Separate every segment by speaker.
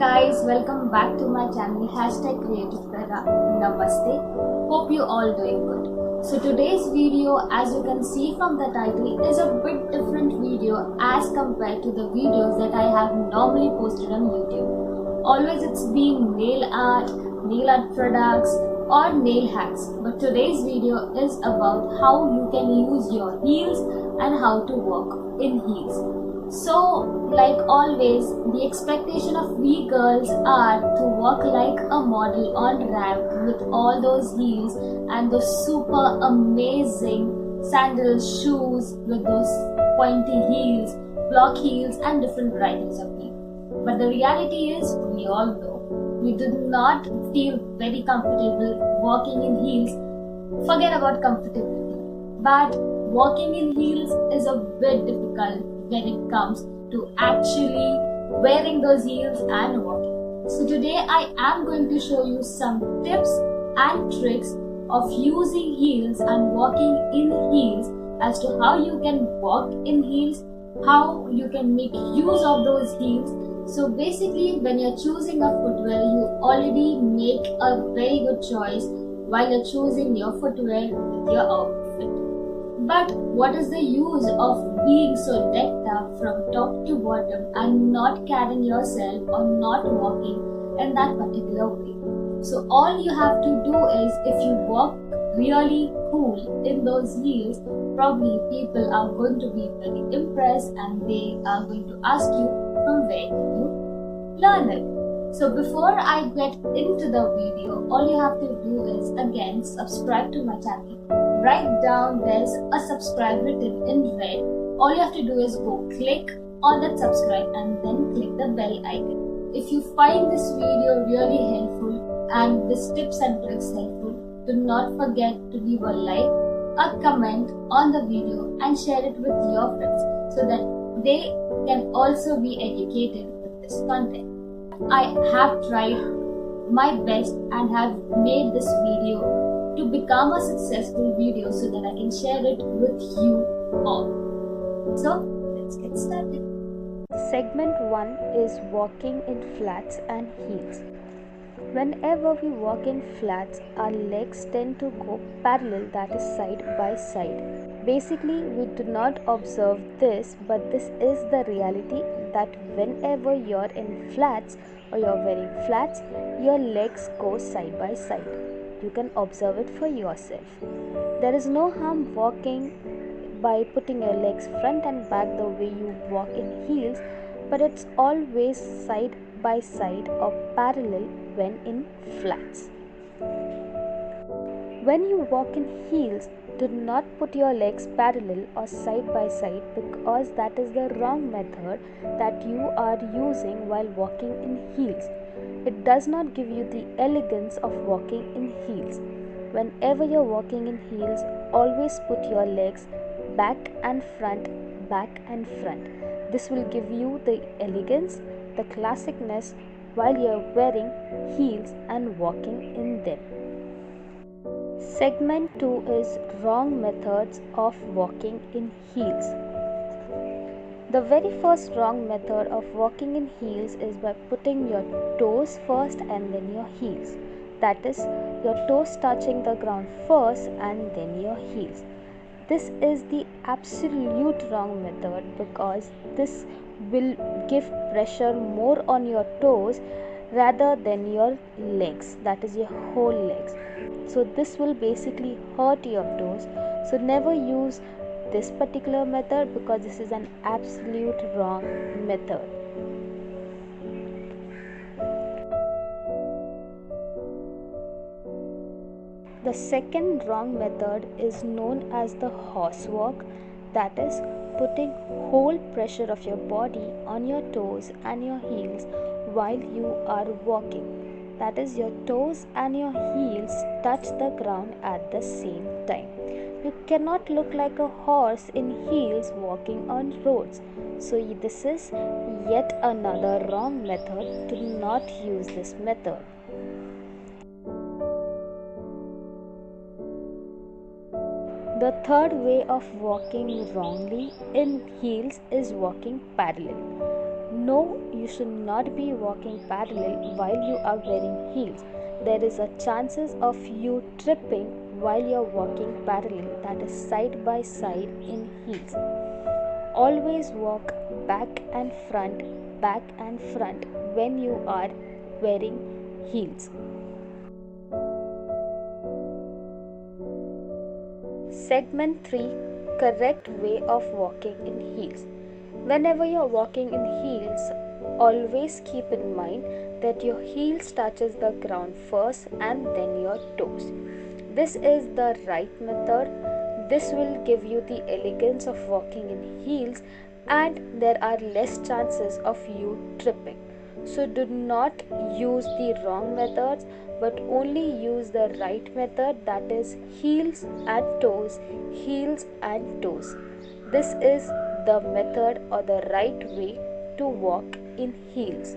Speaker 1: guys, welcome back to my channel Creative Prera. Namaste. Hope you all doing good. So today's video, as you can see from the title, is a bit different video as compared to the videos that I have normally posted on YouTube. Always it's been nail art products or nail hacks. But today's video is about how you can use your heels and how to walk in heels. So, like always, the expectation of we girls are to walk like a model on ramp with all those heels and those super amazing sandals, shoes with those pointy heels, block heels and different varieties of heels. But the reality is, we all know, we do not feel very comfortable walking in heels. Forget about comfortability. But walking in heels is a bit difficult when it comes to actually wearing those heels and walking. So today I am going to show you some tips and tricks of using heels and walking in heels as to how you can walk in heels, how you can make use of those heels. So basically, when you're choosing a footwear, you already make a very good choice while you're choosing your footwear with your outfit. But what is the use of being so decked up from top to bottom and not carrying yourself or not walking in that particular way? So all you have to do is, if you walk really cool in those heels, probably people are going to be very impressed and they are going to ask you from where you learn it. So before I get into the video, all you have to do is again subscribe to my channel. Right down there's a subscribe written in red. All you have to do is go click on that subscribe and then click the bell icon. If you find this video really helpful and this tips and tricks helpful, do not forget to leave a like, a comment on the video and share it with your friends so that they can also be educated with this content. I have tried my best and have made this video to become a successful video so that I can share it with you all. So let's get started.
Speaker 2: Segment 1 is walking in flats and heels. Whenever we walk in flats, our legs tend to go parallel, that is side by side. Basically, we do not observe this, but this is the reality that whenever you're in flats or you're wearing flats, your legs go side by side. You can observe it for yourself. There is no harm walking by putting your legs front and back the way you walk in heels, but it's always side by side or parallel when in flats. When you walk in heels, do not put your legs parallel or side by side because that is the wrong method that you are using while walking in heels. It does not give you the elegance of walking in heels. Whenever you're walking in heels, always put your legs back and front, back and front. This will give you the elegance, the classicness while you're wearing heels and walking in them. Segment 2 is wrong methods of walking in heels. The very first wrong method of walking in heels is by putting your toes first and then your heels. That is, your toes touching the ground first and then your heels. This is the absolute wrong method because this will give pressure more on your toes rather than your legs, that is your whole legs. So this will basically hurt your toes. So never use this particular method because this is an absolute wrong method. The second wrong method is known as the horse walk, that is putting whole pressure of your body on your toes and your heels while you are walking. That is, your toes and your heels touch the ground at the same time. You cannot look like a horse in heels walking on roads. So this is yet another wrong method. Do not use this method. The third way of walking wrongly in heels is walking parallel. No, you should not be walking parallel while you are wearing heels. There is a chances of you tripping while you're walking parallel, that is side by side in heels. Always walk back and front when you are wearing heels. Segment 3: Correct way of walking in heels. Whenever you're walking in heels, always keep in mind that your heels touches the ground first and then your toes. This is the right method. This will give you the elegance of walking in heels, and there are less chances of you tripping. So do not use the wrong methods, but only use the right method, that is heels and toes, heels and toes. This is the method or the right way to walk in heels.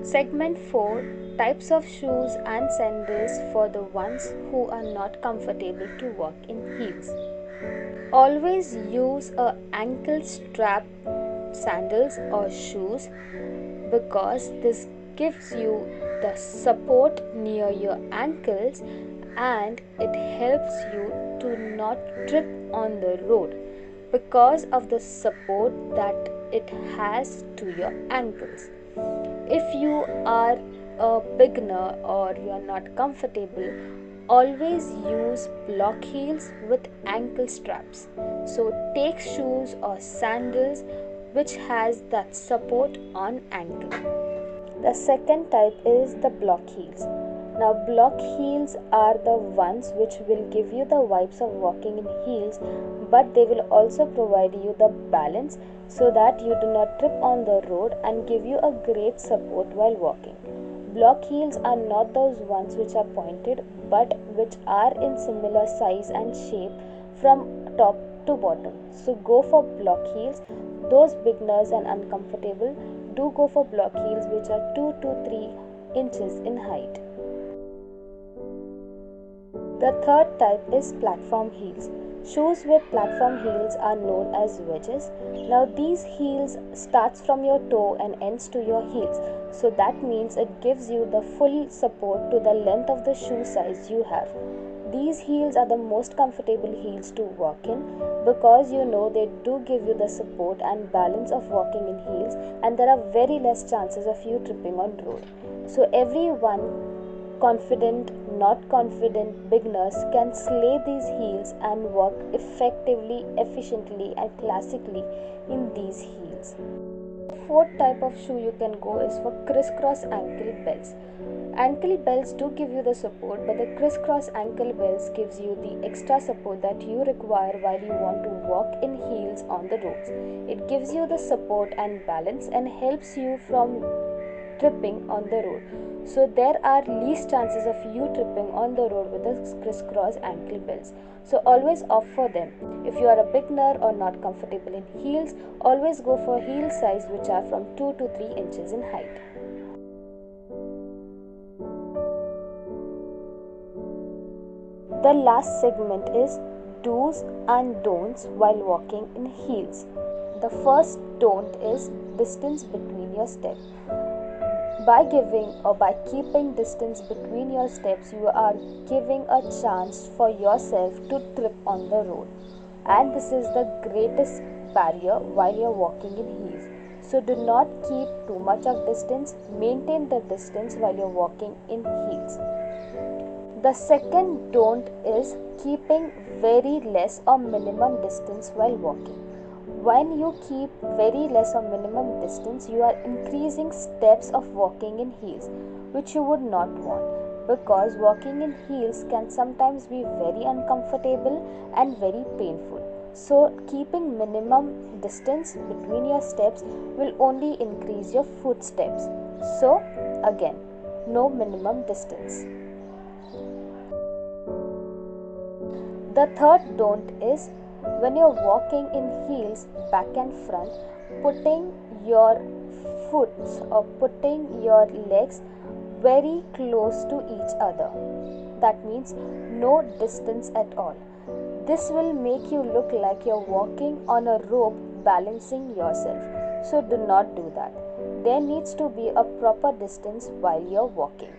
Speaker 2: Segment 4: Types of shoes and sandals for the ones who are not comfortable to walk in heels. Always use a ankle strap sandals or shoes, because this gives you the support near your ankles and it helps you to not trip on the road because of the support that it has to your ankles. If you are a beginner or you are not comfortable, always use block heels with ankle straps. So take shoes or sandals which has that support on ankle. The second type is the block heels. Now block heels are the ones which will give you the vibes of walking in heels, but they will also provide you the balance so that you do not trip on the road and give you a great support while walking. Block heels are not those ones which are pointed, but which are in similar size and shape from top to bottom. So go for block heels. Those beginners and uncomfortable, do go for block heels which are 2 to 3 inches in height. The third type is platform heels. Shoes with platform heels are known as wedges. Now these heels starts from your toe and ends to your heels. So that means it gives you the full support to the length of the shoe size you have. These heels are the most comfortable heels to walk in, because you know they do give you the support and balance of walking in heels, and there are very less chances of you tripping on road. So everyone, confident, not confident beginners, can slay these heels and walk effectively, efficiently and classically in these heels. Fourth type of shoe you can go is for crisscross ankle belts. Ankle belts do give you the support, but the crisscross ankle belts gives you the extra support that you require while you want to walk in heels on the roads. It gives you the support and balance and helps you from tripping on the road. So there are least chances of you tripping on the road with the crisscross ankle belts. So always opt for them. If you are a beginner or not comfortable in heels, always go for heel size which are from 2 to 3 inches in height. The last segment is do's and don'ts while walking in heels. The first don't is distance between your steps. By giving or by keeping distance between your steps, you are giving a chance for yourself to trip on the road. And this is the greatest barrier while you're walking in heels. So do not keep too much of distance. Maintain the distance while you're walking in heels. The second don't is keeping very less or minimum distance while walking. When you keep very less or minimum distance, you are increasing steps of walking in heels, which you would not want, because walking in heels can sometimes be very uncomfortable and very painful. So keeping minimum distance between your steps will only increase your footsteps. So again, no minimum distance. The third don't is when you're walking in heels back and front, putting your foot or putting your legs very close to each other. That means no distance at all. This will make you look like you're walking on a rope balancing yourself. so do not do that. There needs to be a proper distance while you're walking.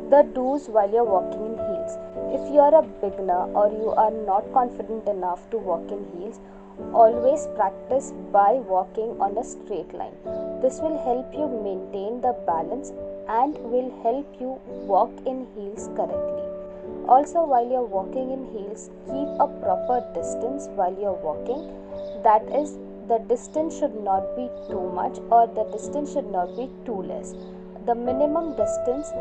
Speaker 2: The do's while you're walking in heels. If you are a beginner or you are not confident enough to walk in heels, always practice by walking on a straight line. This will help you maintain the balance and will help you walk in heels correctly. Also, while you're walking in heels, keep a proper distance while you're walking. That is, the distance should not be too much or the distance should not be too less. The minimum distance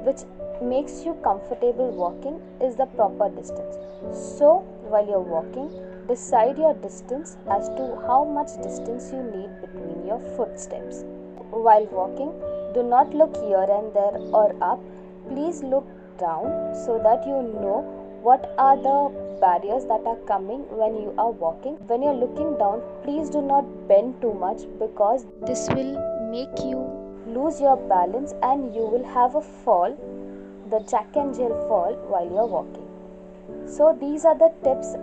Speaker 2: which makes you comfortable walking is the proper distance. So, while you're walking, decide your distance as to how much distance you need between your footsteps. While walking, do not look here and there or up. Please look down so that you know what are the barriers that are coming when you are walking. When you're looking down, please do not bend too much because this will make you lose your balance and you will have a fall, the Jack and Jill fall while you're walking. So these are the tips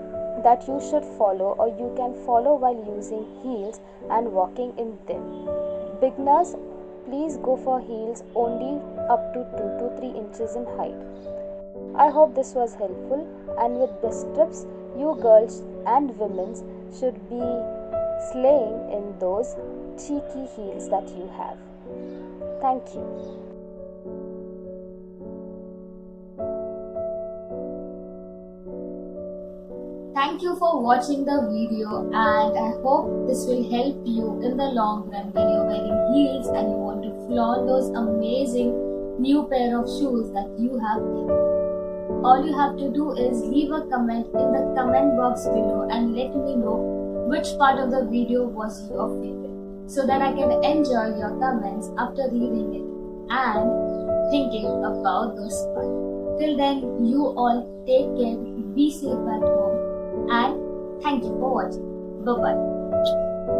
Speaker 2: that you should follow or you can follow while using heels and walking in them. Beginners, please go for heels only up to 2 to 3 inches in height. I hope this was helpful, and with these tips, you girls and women should be slaying in those cheeky heels that you have. Thank you.
Speaker 1: Thank you for watching the video, and I hope this will help you in the long run when you're wearing heels and you want to flaunt those amazing new pair of shoes that you have taken. All you have to do is leave a comment in the comment box below and let me know which part of the video was your favorite, so that I can enjoy your comments after reading it and thinking about those parts. Till then, you all take care, be safe at home, and thank you for watching. Bye bye.